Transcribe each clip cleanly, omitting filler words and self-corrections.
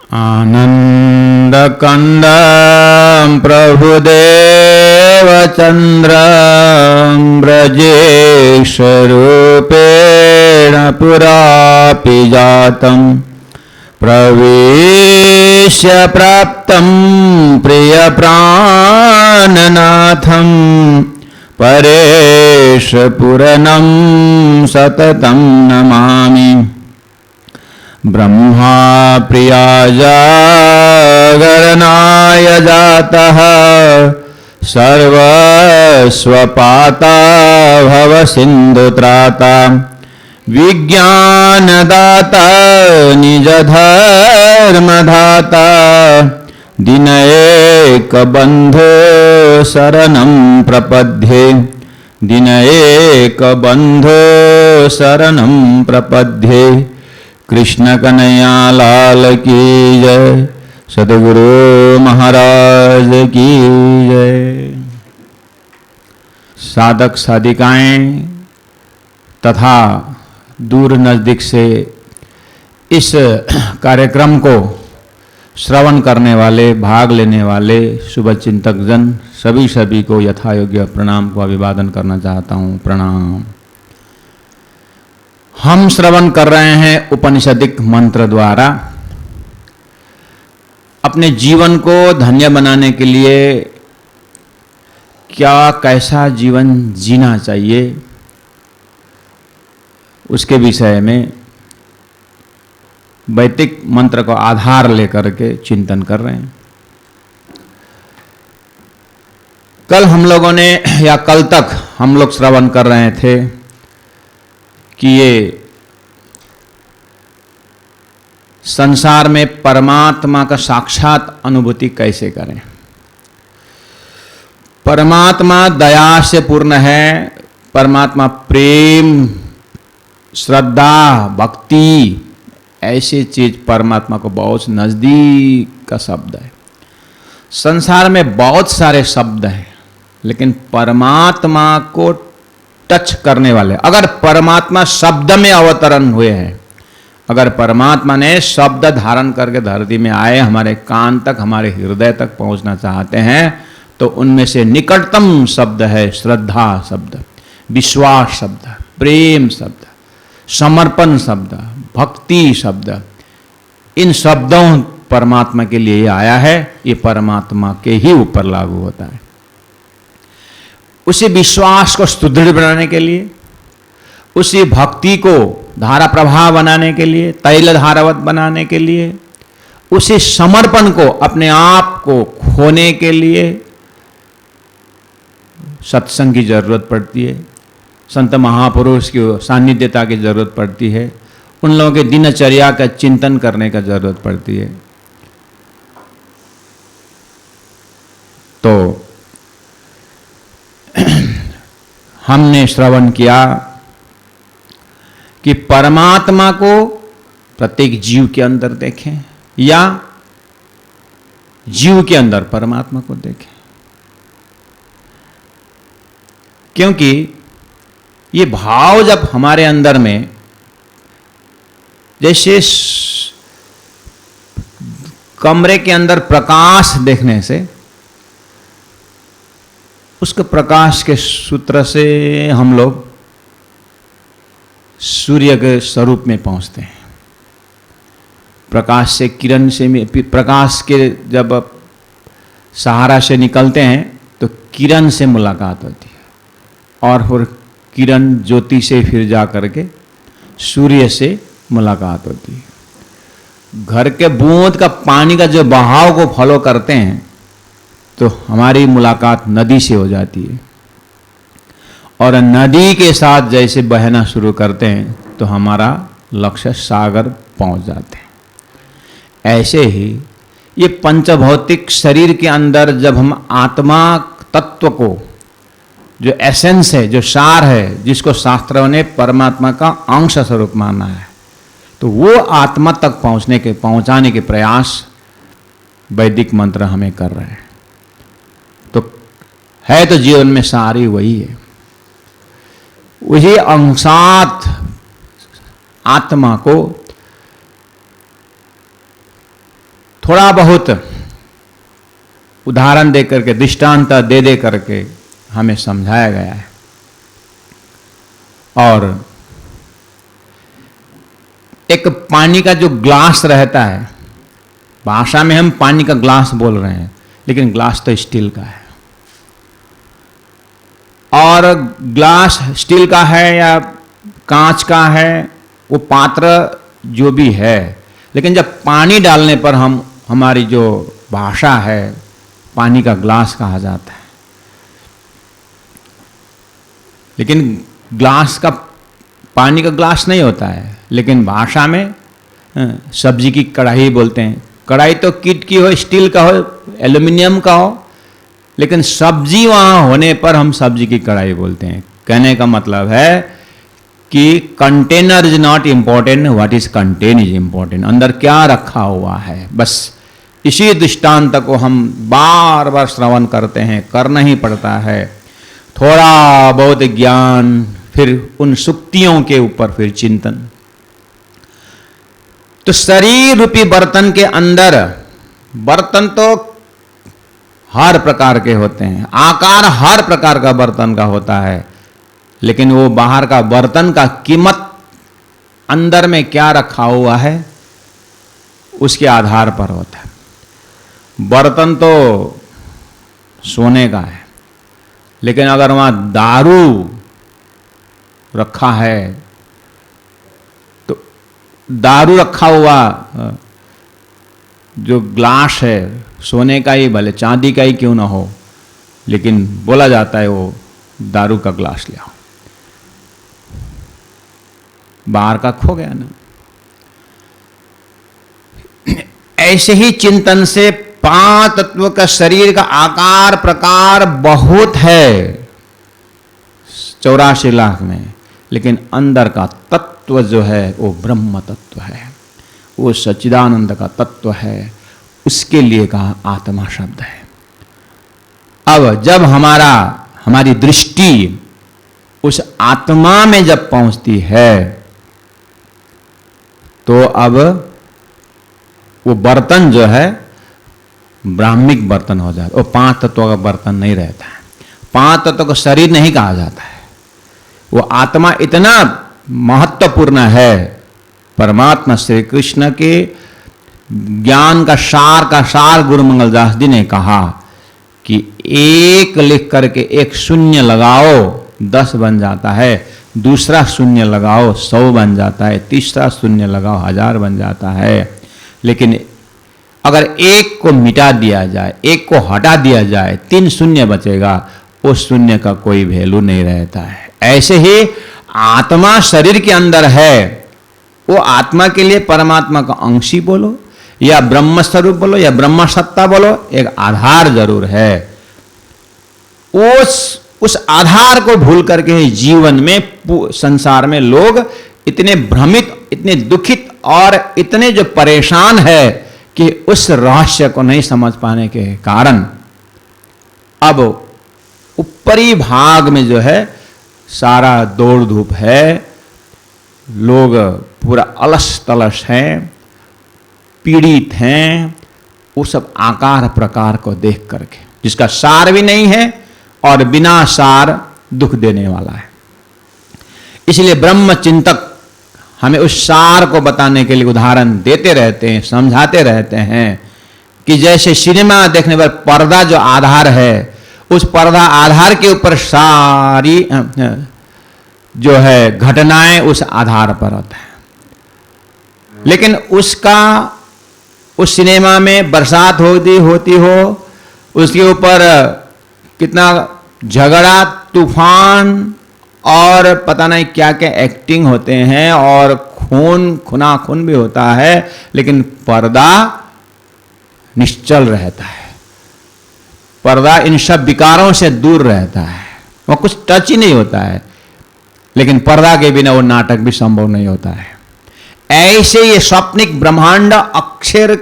आनन्दकन्दं प्रभुदेवचन्द्रं ब्रजेशरूपेण पुरापि जातं प्रवेश्य प्राप्तं प्रियप्राणनाथं परेशपुरनं सततं नमामि। ब्रह्मा प्रिया जागरणाय जातः सर्वस्वपाता भव सिन्धुत्राता विज्ञानदाता निजधर्मधाता दिनैकबन्धो शरणं प्रपद्ये दिनैकबन्धो शरणं प्रपद्ये। कृष्ण कन्हैया लाल की जय, सद्गुरु महाराज की जय। साधक साधिकाएं तथा दूर नजदीक से इस कार्यक्रम को श्रवण करने वाले, भाग लेने वाले शुभचिंतक जन सभी को यथायोग्य प्रणाम को अभिवादन करना चाहता हूँ। प्रणाम। हम श्रवण कर रहे हैं उपनिषदिक मंत्र द्वारा अपने जीवन को धन्य बनाने के लिए क्या कैसा जीवन जीना चाहिए उसके विषय में वैदिक मंत्र को आधार लेकर के चिंतन कर रहे हैं। कल हम लोगों ने या कल तक हम लोग श्रवण कर रहे थे कि ये संसार में परमात्मा का साक्षात अनुभूति कैसे करें। परमात्मा दया से पूर्ण है, परमात्मा प्रेम, श्रद्धा, भक्ति ऐसी चीज परमात्मा को बहुत नजदीक का शब्द है। संसार में बहुत सारे शब्द हैं लेकिन परमात्मा को टच करने वाले, अगर परमात्मा शब्द में अवतरण हुए हैं, अगर परमात्मा ने शब्द धारण करके धरती में आए, हमारे कान तक, हमारे हृदय तक पहुंचना चाहते हैं, तो उनमें से निकटतम शब्द है श्रद्धा शब्द, विश्वास शब्द, प्रेम शब्द, समर्पण शब्द, भक्ति शब्द। इन शब्दों परमात्मा के लिए आया है, ये परमात्मा के ही ऊपर लागू होता है। उसी विश्वास को सुदृढ़ बनाने के लिए, उसी भक्ति को धारा प्रवाह बनाने के लिए, तैल धारावत बनाने के लिए, उसी समर्पण को, अपने आप को खोने के लिए सत्संग की जरूरत पड़ती है, संत महापुरुष की सानिध्यता की जरूरत पड़ती है, उन लोगों के दिनचर्या का चिंतन करने का जरूरत पड़ती है। तो हमने श्रवण किया कि परमात्मा को प्रत्येक जीव के अंदर देखें या जीव के अंदर परमात्मा को देखें, क्योंकि ये भाव जब हमारे अंदर में, जैसे कमरे के अंदर प्रकाश देखने से उसके प्रकाश के सूत्र से हम लोग सूर्य के स्वरूप में पहुंचते हैं। प्रकाश से, किरण से, प्रकाश के जब सहारा से निकलते हैं तो किरण से मुलाकात होती है और फिर किरण ज्योति से फिर जा करके सूर्य से मुलाकात होती है। घर के बूंद का पानी का जो बहाव को फॉलो करते हैं तो हमारी मुलाकात नदी से हो जाती है, और नदी के साथ जैसे बहना शुरू करते हैं तो हमारा लक्ष्य सागर पहुंच जाते हैं। ऐसे ही ये पंचभौतिक शरीर के अंदर जब हम आत्मा तत्व को, जो एसेंस है, जो सार है, जिसको शास्त्रों ने परमात्मा का अंश स्वरूप माना है, तो वो आत्मा तक पहुंचाने के प्रयास वैदिक मंत्र हमें कर रहे हैं। तो है तो जीवन में सारी वही है, वही अंशात आत्मा को थोड़ा बहुत उदाहरण दे करके, दृष्टांत दे करके हमें समझाया गया है। और एक पानी का जो ग्लास रहता है, भाषा में हम पानी का ग्लास बोल रहे हैं, लेकिन ग्लास तो स्टील का है। और ग्लास स्टील का है या कांच का है, वो पात्र जो भी है, लेकिन जब पानी डालने पर हमारी जो भाषा है, पानी का ग्लास कहा जाता है। लेकिन ग्लास का, पानी का ग्लास नहीं होता है, लेकिन भाषा में सब्जी की कढ़ाई बोलते हैं। कढ़ाई तो कीट की हो, स्टील का हो, एल्यूमिनियम का हो, लेकिन सब्जी वहां होने पर हम सब्जी की कढ़ाई बोलते हैं। कहने का मतलब है कि container is not important, what is contain is important. अंदर क्या रखा हुआ है, बस इसी दृष्टांत को हम बार बार श्रवण करते हैं, करना ही पड़ता है। थोड़ा बहुत ज्ञान, फिर उन सुक्तियों के ऊपर फिर चिंतन। तो शरीर रूपी बर्तन के अंदर, बर्तन तो हर प्रकार के होते हैं, आकार हर प्रकार का बर्तन का होता है, लेकिन वो बाहर का बर्तन का कीमत अंदर में क्या रखा हुआ है उसके आधार पर होता है। बर्तन तो सोने का है, लेकिन अगर वहां दारू रखा है, तो दारू रखा हुआ जो ग्लास है, सोने का ही भले चांदी का ही क्यों ना हो, लेकिन बोला जाता है वो दारू का ग्लास ले आओ, बाहर का खो गया ना। ऐसे ही चिंतन से 5 तत्व का शरीर का आकार प्रकार बहुत है 84 लाख में, लेकिन अंदर का तत्व जो है वो ब्रह्म तत्व है, वो सच्चिदानंद का तत्व है। उसके लिए कहा आत्मा शब्द है। अब जब हमारी दृष्टि उस आत्मा में जब पहुंचती है, तो अब वो बर्तन जो है ब्राह्मिक बर्तन हो जाता है, वो 5 तत्वों का बर्तन नहीं रहता है। 5 तत्वों का शरीर नहीं कहा जाता है। वो आत्मा इतना महत्वपूर्ण है, परमात्मा श्री कृष्ण के ज्ञान का सार गुरु मंगलदास जी ने कहा कि 1 लिख करके 1 शून्य लगाओ 10 बन जाता है, दूसरा शून्य लगाओ 100 बन जाता है, तीसरा शून्य लगाओ 1000 बन जाता है। लेकिन अगर 1 को मिटा दिया जाए, 1 को हटा दिया जाए, 3 शून्य बचेगा, उस शून्य का कोई वैल्यू नहीं रहता है। ऐसे ही आत्मा शरीर के अंदर है, वो आत्मा के लिए परमात्मा का अंश ही बोलो या ब्रह्म स्वरूप बोलो या ब्रह्म सत्ता बोलो, एक आधार जरूर है। उस आधार को भूल करके जीवन में, संसार में लोग इतने भ्रमित, इतने दुखित और इतने जो परेशान है कि उस रहस्य को नहीं समझ पाने के कारण अब ऊपरी भाग में जो है सारा दौड़ धूप है, लोग पूरा अलस तलस हैं, पीड़ित हैं, वो सब आकार प्रकार को देख करके, जिसका सार भी नहीं है और बिना सार दुख देने वाला है। इसलिए ब्रह्म चिंतक हमें उस सार को बताने के लिए उदाहरण देते रहते हैं, समझाते रहते हैं कि जैसे सिनेमा देखने पर पर्दा जो आधार है, उस पर्दा आधार के ऊपर सारी जो है घटनाएं उस आधार पर होता है। लेकिन उस सिनेमा में बरसात होती हो, उसके ऊपर कितना झगड़ा, तूफान और पता नहीं क्या क्या एक्टिंग होते हैं और खून भी होता है, लेकिन पर्दा निश्चल रहता है। पर्दा इन सब विकारों से दूर रहता है, वो कुछ टच ही नहीं होता है। लेकिन पर्दा के बिना वो नाटक भी संभव नहीं होता है। ऐसे ये स्वप्निक ब्रह्मांड अक्षर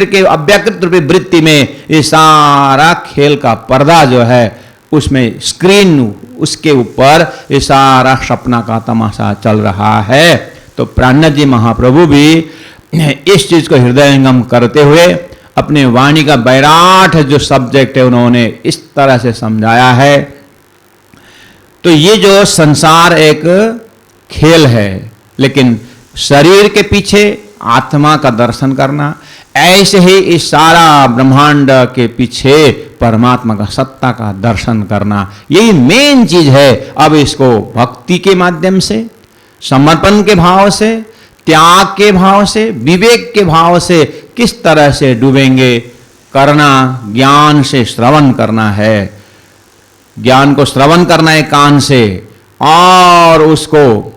के अव्यकृत रूपी वृत्ति में ये सारा खेल का पर्दा जो है, उसमें स्क्रीन, उसके ऊपर ये सारा सपना का तमाशा चल रहा है। तो प्राणनाथ जी महाप्रभु भी इस चीज को हृदयंगम करते हुए अपने वाणी का बैराठ जो सब्जेक्ट है उन्होंने इस तरह से समझाया है। तो ये जो संसार एक खेल है, लेकिन शरीर के पीछे आत्मा का दर्शन करना, ऐसे ही इस सारा ब्रह्मांड के पीछे परमात्मा का सत्ता का दर्शन करना, यही मेन चीज है। अब इसको भक्ति के माध्यम से, समर्पण के भाव से, त्याग के भाव से, विवेक के भाव से किस तरह से डूबेंगे करना, ज्ञान से श्रवण करना है। ज्ञान को श्रवण करना है कान से, और उसको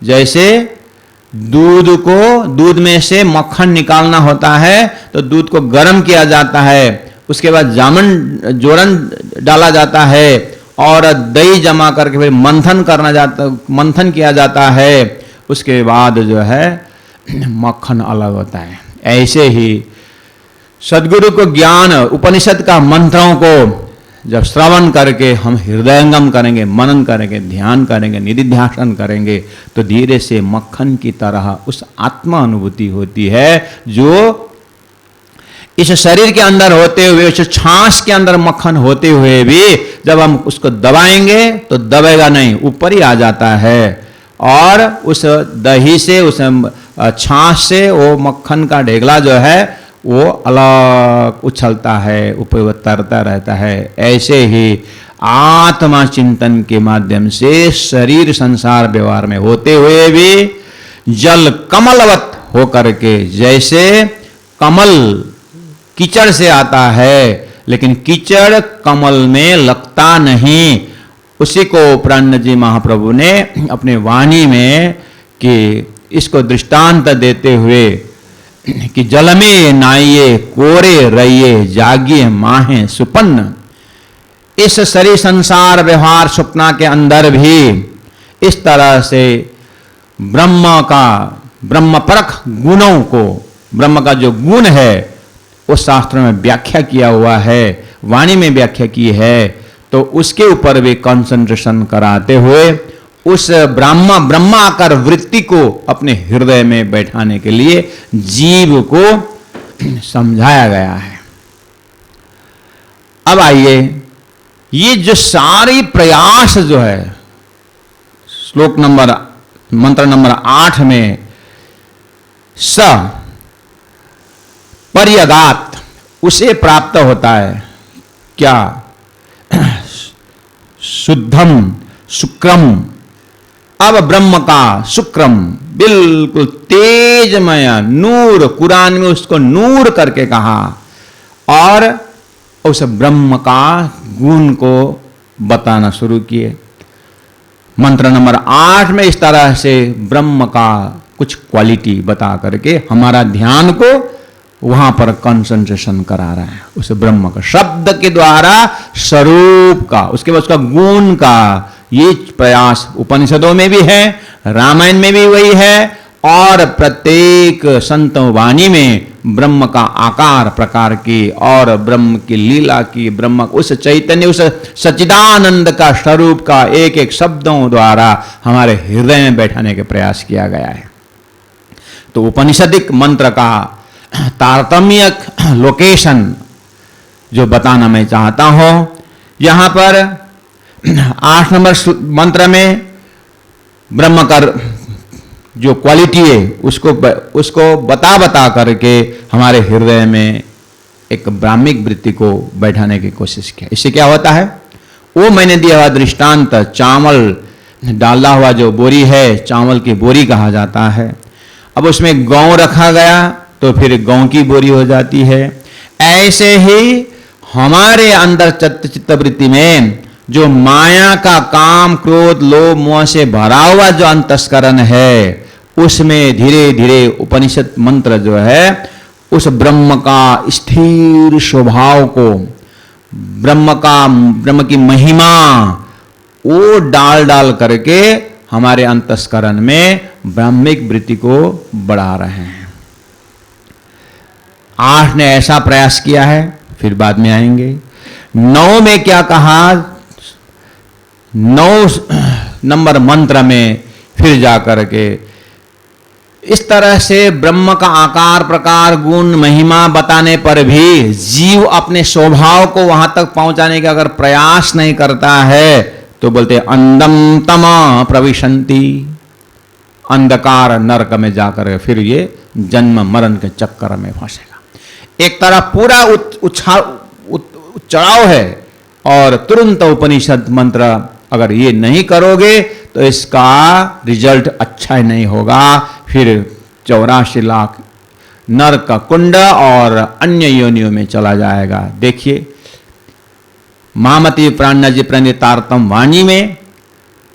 जैसे दूध में से मक्खन निकालना होता है तो दूध को गर्म किया जाता है, उसके बाद जोरन डाला जाता है और दही जमा करके फिर मंथन किया जाता है, उसके बाद जो है मक्खन अलग होता है। ऐसे ही सदगुरु को ज्ञान, उपनिषद का मंत्रों को जब श्रवण करके हम हृदयंगम करेंगे, मनन करेंगे, ध्यान करेंगे, निधिध्यासन करेंगे, तो धीरे से मक्खन की तरह उस आत्मा अनुभूति होती है जो इस शरीर के अंदर होते हुए, इस छाछ के अंदर मक्खन होते हुए भी जब हम उसको दबाएंगे तो दबेगा नहीं, ऊपर ही आ जाता है। और उस दही से, उस छाछ से वो मक्खन का ढेगला जो है वो अलग उछलता है, ऊपर तरता रहता है। ऐसे ही आत्मा चिंतन के माध्यम से शरीर संसार व्यवहार में होते हुए भी जल कमलवत होकर के, जैसे कमल कीचड़ से आता है लेकिन कीचड़ कमल में लगता नहीं, उसी को प्राण जी महाप्रभु ने अपने वाणी में कि इसको दृष्टांत देते हुए कि जल में नाइये कोरे रहिए जागिए माहे सुपन्न। इस शरीर संसार व्यवहार स्वप्ना के अंदर भी इस तरह से ब्रह्म परख गुणों को, ब्रह्म का जो गुण है वो शास्त्र में व्याख्या किया हुआ है, वाणी में व्याख्या की है। तो उसके ऊपर भी कंसंट्रेशन कराते हुए उस ब्रह्माकार वृत्ति को अपने हृदय में बैठाने के लिए जीव को समझाया गया है। अब आइए, ये जो सारी प्रयास जो है मंत्र नंबर 8 में स पर्यगात, उसे प्राप्त होता है क्या? शुद्धम शुक्रम। अब ब्रह्म का शुक्रम बिल्कुल तेजमय नूर, कुरान में उसको नूर करके कहा, और उस ब्रह्म का गुण को बताना शुरू किए। मंत्र नंबर 8 में इस तरह से ब्रह्म का कुछ क्वालिटी बता करके हमारा ध्यान को वहां पर कंसंट्रेशन करा रहा है, उस ब्रह्म का शब्द के द्वारा स्वरूप का, उसके बाद उसका गुण का। ये प्रयास उपनिषदों में भी है, रामायण में भी वही है, और प्रत्येक संत वाणी में ब्रह्म का आकार प्रकार की और ब्रह्म की लीला की, ब्रह्म उस चैतन्य, उस सच्चिदानंद का स्वरूप का एक एक शब्दों द्वारा हमारे हृदय में बैठाने का प्रयास किया गया है। तो उपनिषदिक मंत्र का तारतम्य लोकेशन जो बताना मैं चाहता हूं, यहां पर 8 नंबर मंत्र में ब्रह्म का जो क्वालिटी है उसको बता करके हमारे हृदय में एक ब्राह्मिक वृत्ति को बैठाने की कोशिश किया। इससे क्या होता है? वो मैंने दिया हुआ दृष्टांत, चावल डाला हुआ जो बोरी है, चावल की बोरी कहा जाता है। अब उसमें गौ रखा गया तो फिर गौ की बोरी हो जाती है। ऐसे ही हमारे अंदर चित्तवृत्ति में जो माया का काम क्रोध लोभ मोह से भरा हुआ जो अंतस्करण है, उसमें धीरे धीरे उपनिषद मंत्र जो है उस ब्रह्म का स्थिर स्वभाव को, ब्रह्म की महिमा वो डाल करके हमारे अंतस्करण में ब्राह्मिक वृत्ति को बढ़ा रहे हैं। 8 ने ऐसा प्रयास किया है, फिर बाद में आएंगे। 9 में क्या कहा? 9 नंबर मंत्र में फिर जाकर के इस तरह से ब्रह्म का आकार, प्रकार, गुण, महिमा बताने पर भी जीव अपने स्वभाव को वहां तक पहुंचाने का अगर प्रयास नहीं करता है तो बोलते अंधम तमा प्रविशन्ति, अंधकार नरक में जाकर फिर ये जन्म मरण के चक्कर में फंसेगा। एक तरफ पूरा चढ़ाव है और तुरंत उपनिषद मंत्र अगर ये नहीं करोगे तो इसका रिजल्ट अच्छा ही नहीं होगा। फिर 84 लाख नरक का कुंड और अन्य योनियों में चला जाएगा। देखिए महामती प्राणजी प्रणितार्थम वाणी में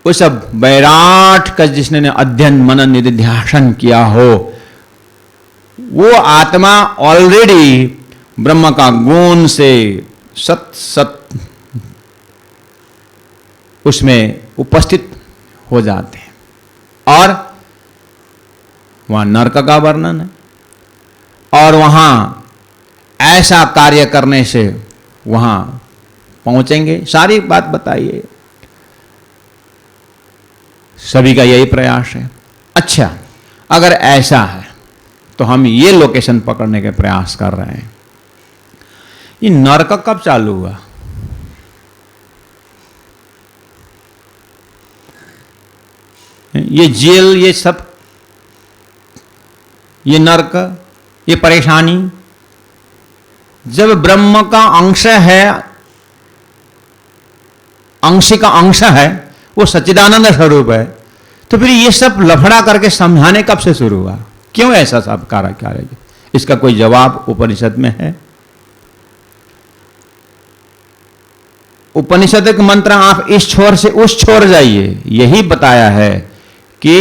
उस वैराट का जिसने अध्ययन मनन निधिध्यासन किया हो, वो आत्मा ऑलरेडी ब्रह्म का गुण से सत सत उसमें उपस्थित हो जाते हैं। और वहां नरक का वर्णन है और वहां ऐसा कार्य करने से वहां पहुंचेंगे। सारी बात बताइए, सभी का यही प्रयास है। अच्छा, अगर ऐसा है तो हम ये लोकेशन पकड़ने के प्रयास कर रहे हैं। ये नरक कब चालू हुआ? ये जेल, ये सब, ये नरक, ये परेशानी जब ब्रह्म का अंश है, अंश का अंश है, वो सच्चिदानंद स्वरूप है, तो फिर ये सब लफड़ा करके समझाने कब से शुरू हुआ? क्यों ऐसा सब कार्य? इसका कोई जवाब उपनिषद में है। उपनिषद के मंत्र आप इस छोर से उस छोर जाइए, यही बताया है कि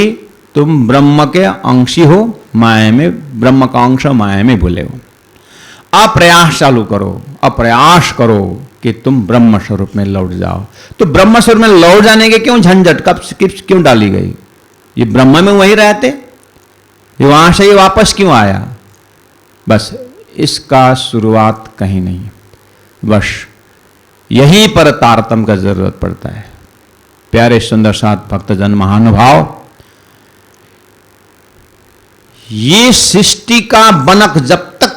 तुम ब्रह्म के अंशी हो, माया में ब्रह्म का अंश माया में भूले हो। अब प्रयास चालू करो, अब प्रयास करो कि तुम ब्रह्म स्वरूप में लौट जाओ। तो ब्रह्म स्वरूप में लौट जाने के क्यों झंझट कब क्यों डाली गई? ये ब्रह्म में वही रहते, ये वहां से ये वापस क्यों आया? बस इसका शुरुआत कहीं नहीं, बस यहीं पर तारतम्य का जरूरत पड़ता है। प्यारे सुंदर साथ भक्तजन महानुभाव, ये सृष्टि का बनक जब तक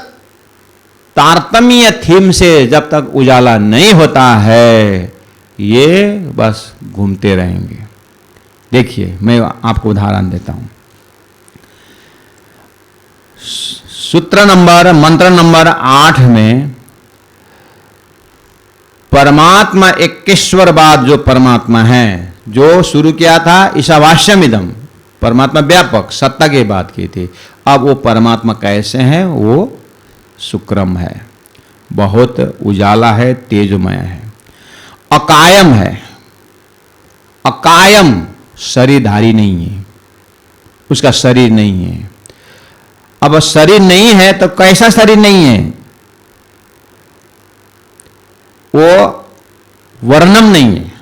तारतम्य थीम से जब तक उजाला नहीं होता है, ये बस घूमते रहेंगे। देखिए मैं आपको उदाहरण देता हूं। सूत्र नंबर, मंत्र नंबर 8 में परमात्मा 21वाद जो परमात्मा है, जो शुरू किया था ईशावास्यमिदम, परमात्मा व्यापक सत्ता की बात की थी। अब वो परमात्मा कैसे हैं? वो शुक्रम है, बहुत उजाला है, तेजमय है, अकायम है। अकायम शरीरधारी नहीं है, उसका शरीर नहीं है। अब शरीर नहीं है तो कैसा शरीर नहीं है? वो वर्णम नहीं है,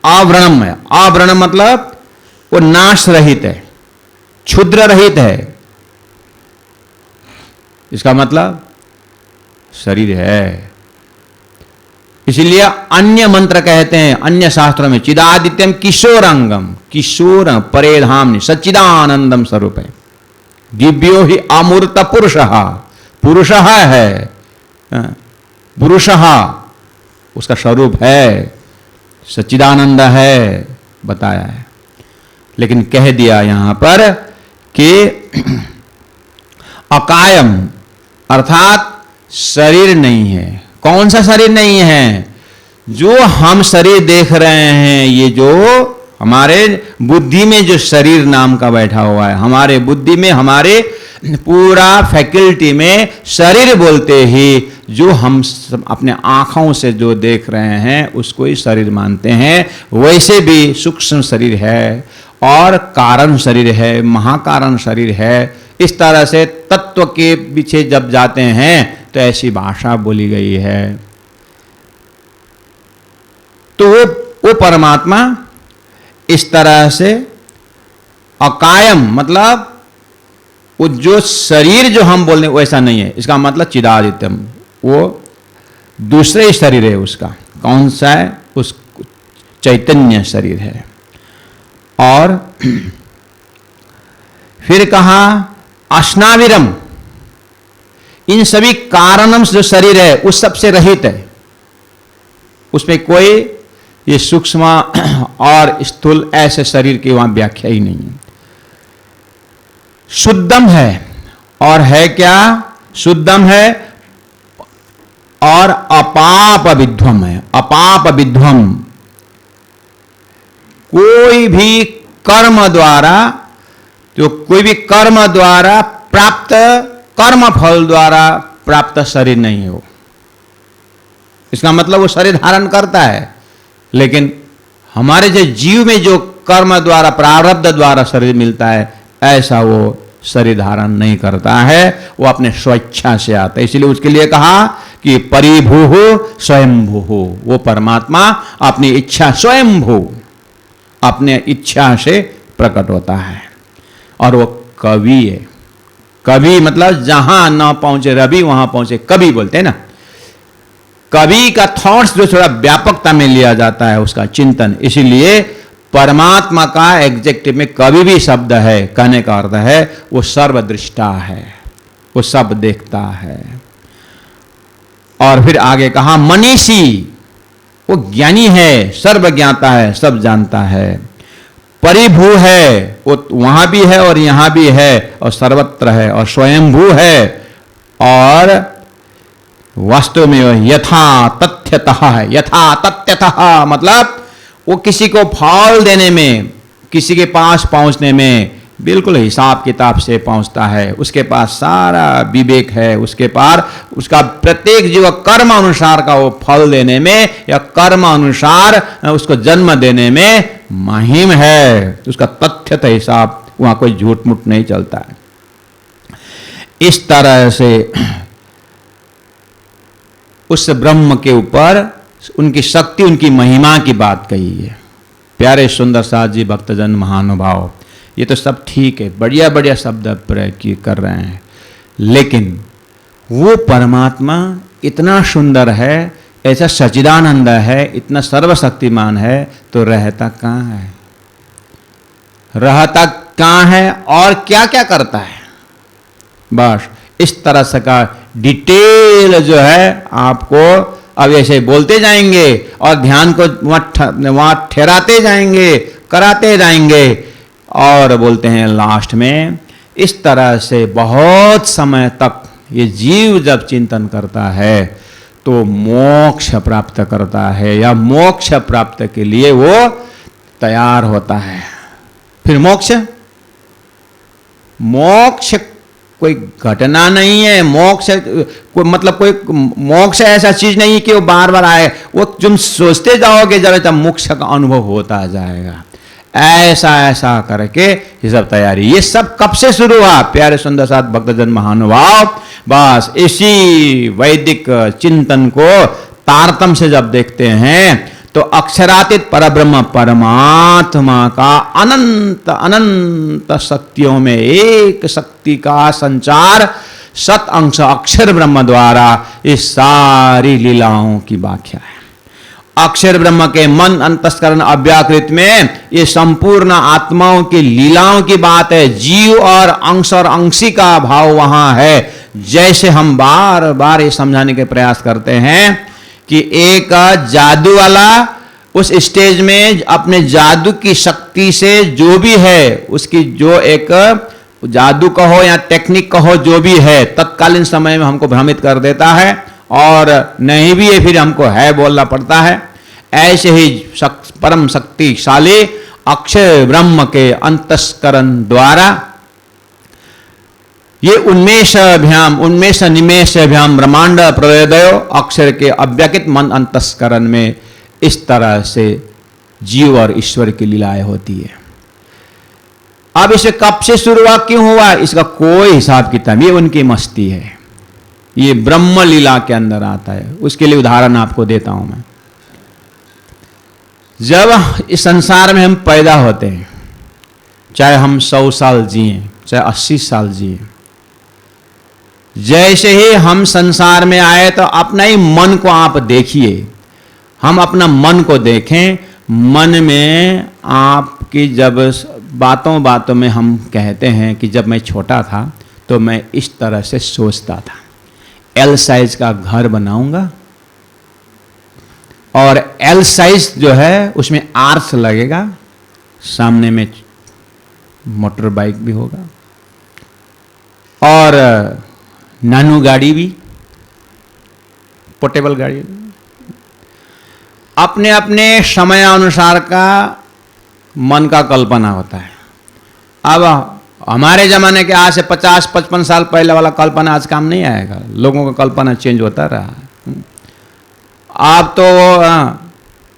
आवरणम है। आवरणम मतलब वो नाश रहित है, क्षुद्र रहित है। इसका मतलब शरीर है। इसलिए अन्य मंत्र कहते हैं, अन्य शास्त्रों में चिदादित्यम किशोरांगम, किशोर परेधाम सच्चिदानंदम स्वरूप है। दिव्यो ही अमूर्त पुरुषः, पुरुषः है, पुरुषः उसका स्वरूप है, सच्चिदानंद है, बताया है। लेकिन कह दिया यहां पर कि अकायम अर्थात शरीर नहीं है। कौन सा शरीर नहीं है? जो हम शरीर देख रहे हैं, ये जो हमारे बुद्धि में जो शरीर नाम का बैठा हुआ है, हमारे बुद्धि में, हमारे पूरा फैकल्टी में शरीर बोलते ही जो हम अपने आंखों से जो देख रहे हैं उसको ही शरीर मानते हैं। वैसे भी सूक्ष्म शरीर है और कारण शरीर है, महाकारण शरीर है। इस तरह से तत्व के पीछे जब जाते हैं तो ऐसी भाषा बोली गई है। तो वो परमात्मा इस तरह से अकायम, मतलब वो जो शरीर जो हम बोल रहे हैं वैसा नहीं है। इसका मतलब चिदादित्यम, वो दूसरे शरीर है उसका। कौन सा है? उस चैतन्य शरीर है। और फिर कहा अश्नाविरम, इन सभी कारणम से जो शरीर है उस सबसे रहित है, उसमें कोई ये सूक्ष्म और स्थूल ऐसे शरीर की वहां व्याख्या ही नहीं है। शुद्धम है, और है क्या? शुद्धम है और अपाप विध्वम है। अपाप विध्वम, कोई भी कर्म द्वारा, जो कोई भी कर्म द्वारा प्राप्त, कर्म फल द्वारा प्राप्त शरीर नहीं हो। इसका मतलब वो शरीर धारण करता है, लेकिन हमारे जो जीव में जो कर्म द्वारा, प्रारब्ध द्वारा शरीर मिलता है, ऐसा वो शरीर धारण नहीं करता है, वो अपने स्वेच्छा से आता है। इसलिए उसके लिए कहा कि परिभू स्वयंभू, वो परमात्मा अपनी इच्छा स्वयंभू, अपने इच्छा से प्रकट होता है। और वो कवि है। कवि मतलब जहां न पहुंचे रवि वहां पहुंचे कवि बोलते हैं ना। कवि का थॉट्स जो थोड़ा व्यापकता में लिया जाता है, उसका चिंतन। इसीलिए परमात्मा का एग्जेक्टिव में कवि भी शब्द है, कहने का अर्थ है वो सर्वदृष्टा है, वो सब देखता है। और फिर आगे कहा मनीषी, वो ज्ञानी है, सर्वज्ञाता है, सब जानता है। परिभू है, वो वहां भी है और यहां भी है और सर्वत्र है, और स्वयंभू है, और वास्तव में यथा तथ्यतः है। यथा तथ्यतः मतलब वो किसी को फल देने में, किसी के पास पहुंचने में बिल्कुल हिसाब किताब से पहुंचता है। उसके पास सारा विवेक है, उसके पार उसका प्रत्येक जीव कर्म अनुसार का वो फल देने में या कर्म अनुसार उसको जन्म देने में महिम है। उसका तथ्यतः हिसाब, वहां कोई झूठ मूठ नहीं चलता है। इस तरह से उस ब्रह्म के ऊपर उनकी शक्ति, उनकी महिमा की बात कही है। प्यारे सुंदर साथ जी, भक्तजन, महानुभाव, ये तो सब ठीक है, बढ़िया बढ़िया शब्द प्रयोग कर रहे हैं, लेकिन वो परमात्मा इतना सुंदर है, ऐसा सच्चिदानंद है, इतना सर्वशक्तिमान है, तो रहता कहाँ है? रहता कहाँ है और क्या क्या करता है? बस इस तरह से का डिटेल जो है आपको अब ऐसे बोलते जाएंगे और ध्यान को वहां ठहराते जाएंगे, कराते जाएंगे, और बोलते हैं लास्ट में इस तरह से बहुत समय तक ये जीव जब चिंतन करता है तो मोक्ष प्राप्त करता है, या मोक्ष प्राप्त के लिए वो तैयार होता है। फिर मोक्ष, मोक्ष कोई घटना नहीं है। मोक्ष कोई मतलब कोई मोक्ष ऐसा चीज नहीं है कि वो बार बार आए। वो तुम सोचते जाओगे जब मोक्ष का अनुभव होता जाएगा। ऐसा ऐसा करके ये सब तैयारी, ये सब कब से शुरू हुआ? प्यारे सुंदर साथ भक्तजन महानुभाव, बस इसी वैदिक चिंतन को तारतम्य से जब देखते हैं तो अक्षरातीत परब्रह्म परमात्मा का अनंत अनंत शक्तियों में एक शक्ति का संचार सत अंश अक्षर ब्रह्म द्वारा इस सारी लीलाओं की व्याख्या है। अक्षर ब्रह्म के मन अंतस्करण अव्याकृत में ये संपूर्ण आत्माओं की लीलाओं की बात है। जीव और अंश और अंशी का भाव वहां है। जैसे हम बार बार ये समझाने के प्रयास करते हैं कि एक जादू वाला उस स्टेज में अपने जादू की शक्ति से जो भी है, उसकी जो एक जादू कहो या टेक्निक कहो, जो भी है, तत्कालीन समय में हमको भ्रमित कर देता है, और नहीं भी है फिर हमको है बोलना पड़ता है। ऐसे ही परम शक्तिशाली अक्षर ब्रह्म के अंतस्करण द्वारा ये उन्मेष निमेषभ्याम ब्रह्मांड प्रवेदयो, अक्षर के अव्यकित मन अंतस्करण में इस तरह से जीव और ईश्वर की लीलाएं होती है। अब इसे कब से शुरू हुआ, क्यों हुआ, इसका कोई हिसाब किताब, ये उनकी मस्ती है। ये ब्रह्म लीला के अंदर आता है। उसके लिए उदाहरण आपको देता हूं मैं। जब इस संसार में हम पैदा होते हैं, चाहे हम 100 साल जिए, चाहे 80 साल जिए, जैसे ही हम संसार में आए तो अपना ही मन को आप देखिए। हम अपना मन को देखें। मन में आपकी जब बातों बातों में हम कहते हैं कि जब मैं छोटा था तो मैं इस तरह से सोचता था, एल साइज का घर बनाऊंगा और एल साइज जो है उसमें आर्च लगेगा, सामने में मोटर बाइक भी होगा और नानू गाड़ी भी, पोर्टेबल गाड़ी। अपने अपने समय अनुसार का मन का कल्पना होता है। अब हमारे ज़माने के आज से 50-55 साल पहले वाला कल्पना आज काम नहीं आएगा। लोगों का कल्पना चेंज होता रहा। आप तो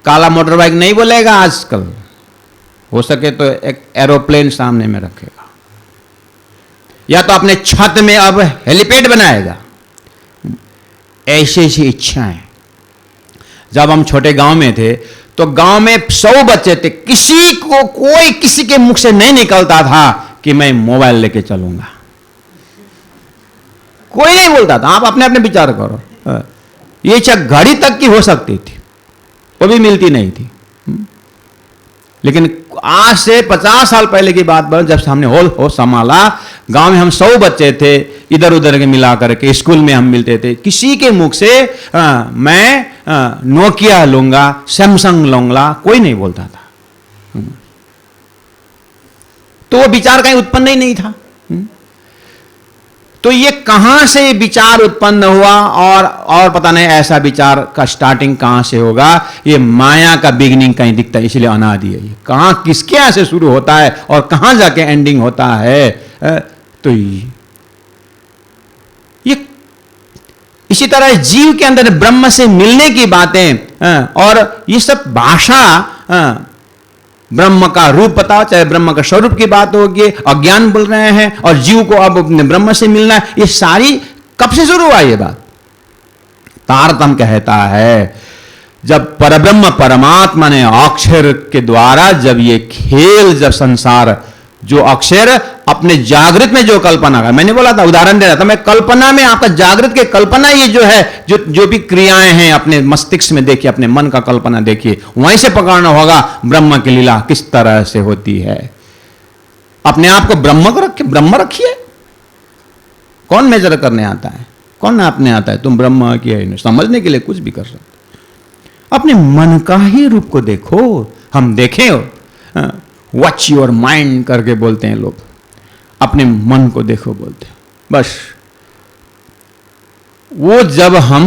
काला मोटर बाइक नहीं बोलेगा आजकल, हो सके तो एक एरोप्लेन सामने में रखेगा, या तो अपने छत में अब हेलीपैड बनाएगा। ऐसी ऐसी इच्छाएं। जब हम छोटे गांव में थे तो गांव में 100 बच्चे थे, कोई किसी के मुख से नहीं निकलता था कि मैं मोबाइल लेके चलूंगा। कोई नहीं बोलता था। आप अपने अपने विचार करो। ये इच्छा घड़ी तक की हो सकती थी, वो भी मिलती नहीं थी। लेकिन आज से 50 साल पहले की बात बन, जब हमने हो संभाला, गांव में हम 100 बच्चे थे, इधर उधर के मिला करके स्कूल में हम मिलते थे। किसी के मुख से मैं नोकिया लूंगा, सैमसंग लूंगा, कोई नहीं बोलता था। तो वो विचार कहीं उत्पन्न ही नहीं था। तो ये कहां से विचार उत्पन्न हुआ और पता नहीं ऐसा विचार का स्टार्टिंग कहां से होगा। ये माया का बिगिनिंग कहीं दिखता है, इसलिए अनादि है। ये कहां किसके यहां से शुरू होता है और कहां जाके एंडिंग होता है। तो ये इसी तरह जीव के अंदर ब्रह्म से मिलने की बातें और ये सब भाषा, ब्रह्म का रूप बताओ, चाहे ब्रह्म का स्वरूप की बात होगी, अज्ञान बोल रहे हैं और जीव को अब ब्रह्म से मिलना है, ये सारी कब से शुरू हुआ ये बात। तारतम्य कहता है जब परब्रह्म परमात्मा ने अक्षर के द्वारा जब ये खेल, जब संसार, जो अक्षर अपने जागृत में जो कल्पना का, मैंने बोला था उदाहरण दे रहा था मैं, कल्पना में आपका जागृत के कल्पना ये जो है, जो भी क्रियाएं हैं अपने मस्तिष्क में देखिए, अपने मन का कल्पना देखिए, वहीं से पकड़ना होगा ब्रह्म की लीला किस तरह से होती है। अपने आप को ब्रह्म रखिए। कौन मेजर करने आता है, कौन आपने आता है, तुम ब्रह्म की है, समझने के लिए कुछ भी कर सकते। अपने मन का ही रूप को देखो। हम देखें, वॉच योर माइंड करके बोलते हैं लोग, अपने मन को देखो बोलते हैं। बस वो जब हम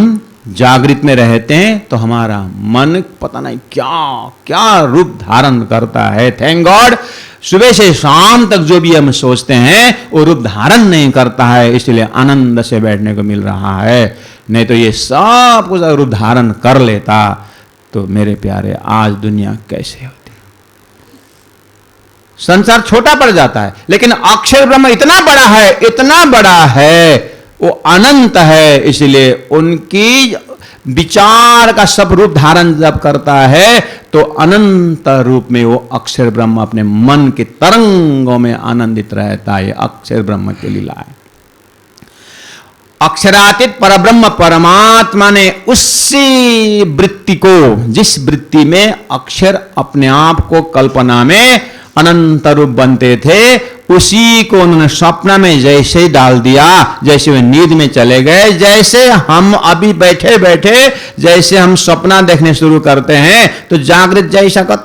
जागृत में रहते हैं तो हमारा मन पता नहीं क्या क्या रूप धारण करता है। थैंक गॉड, सुबह से शाम तक जो भी हम सोचते हैं वो रूप धारण नहीं करता है, इसलिए आनंद से बैठने को मिल रहा है। नहीं तो ये सब कुछ रूप धारण कर लेता तो मेरे प्यारे आज दुनिया कैसे होती। संसार छोटा पड़ जाता है, लेकिन अक्षर ब्रह्म इतना बड़ा है, वो अनंत है। इसलिए उनकी विचार का सब रूप धारण जब करता है तो अनंत रूप में वो अक्षर ब्रह्म अपने मन के तरंगों में आनंदित रहता है। अक्षर ब्रह्म की लीला है। अक्षरातीत परब्रह्म परमात्मा ने उसी वृत्ति को, जिस वृत्ति में अक्षर अपने आप को कल्पना में अनंत रूप बनते थे, उसी को उन्होंने स्वप्न में जैसे ही डाल दिया, जैसे वे नींद में चले गए। जैसे हम अभी बैठे बैठे जैसे हम सपना देखने शुरू करते हैं तो जागृत जैसा का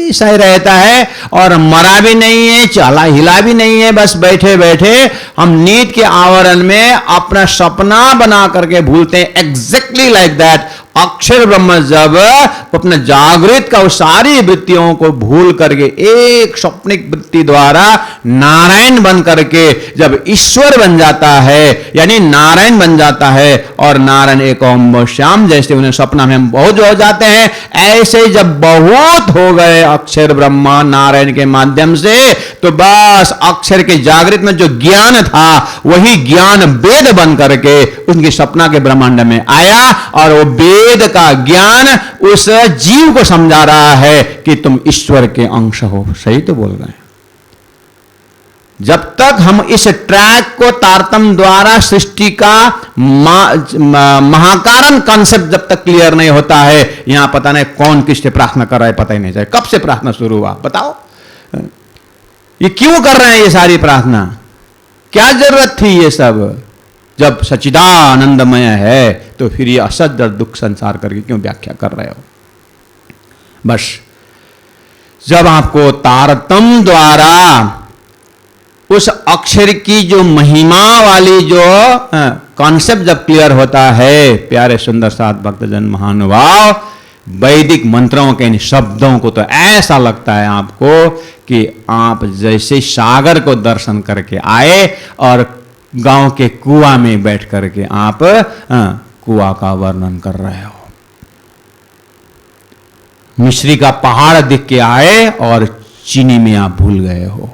ऐसा ही रहता है और मरा भी नहीं है, चला हिला भी नहीं है, बस बैठे बैठे हम नींद के आवरण में अपना सपना बना करके भूलते हैं। एग्जैक्टली लाइक दैट अक्षर ब्रह्म जब अपने जागृत का सारी वृत्तियों को भूल करके एक स्वप्निक वृत्ति द्वारा नारायण बन करके जब ईश्वर बन जाता है, यानी नारायण बन जाता है, और नारायण एक ओम श्याम, जैसे उन्हें सपना में हम बहुत हो जाते हैं, ऐसे जब बहुत हो गए अक्षर ब्रह्मा नारायण के माध्यम से, तो बस अक्षर के जागृत में जो ज्ञान था वही ज्ञान वेद बन करके उनके सपना के ब्रह्मांड में आया, और वो वेद का ज्ञान उस जीव को समझा रहा है कि तुम ईश्वर के अंश हो। सही तो बोल रहे हैं। जब तक हम इस ट्रैक को तारतम्य द्वारा सृष्टि का महाकारण कॉन्सेप्ट जब तक क्लियर नहीं होता है, यहां पता नहीं कौन किससे प्रार्थना कर रहा है, पता ही नहीं चले कब से प्रार्थना शुरू हुआ। बताओ ये क्यों कर रहे हैं ये सारी प्रार्थना, क्या जरूरत थी ये सब? जब सच्चिदानंदमय है तो फिर ये असत दुख संसार करके क्यों व्याख्या कर रहे हो? बस जब आपको तारतम्य द्वारा उस अक्षर की जो महिमा वाली जो कॉन्सेप्ट जब क्लियर होता है, प्यारे सुंदर साथ भक्तजन महानुभाव, वैदिक मंत्रों के इन शब्दों को तो ऐसा लगता है आपको कि आप जैसे सागर को दर्शन करके आए और गांव के कुआं में बैठ करके आप कुआं का वर्णन कर रहे हो। मिश्री का पहाड़ दिख के आए और चीनी में आप भूल गए हो।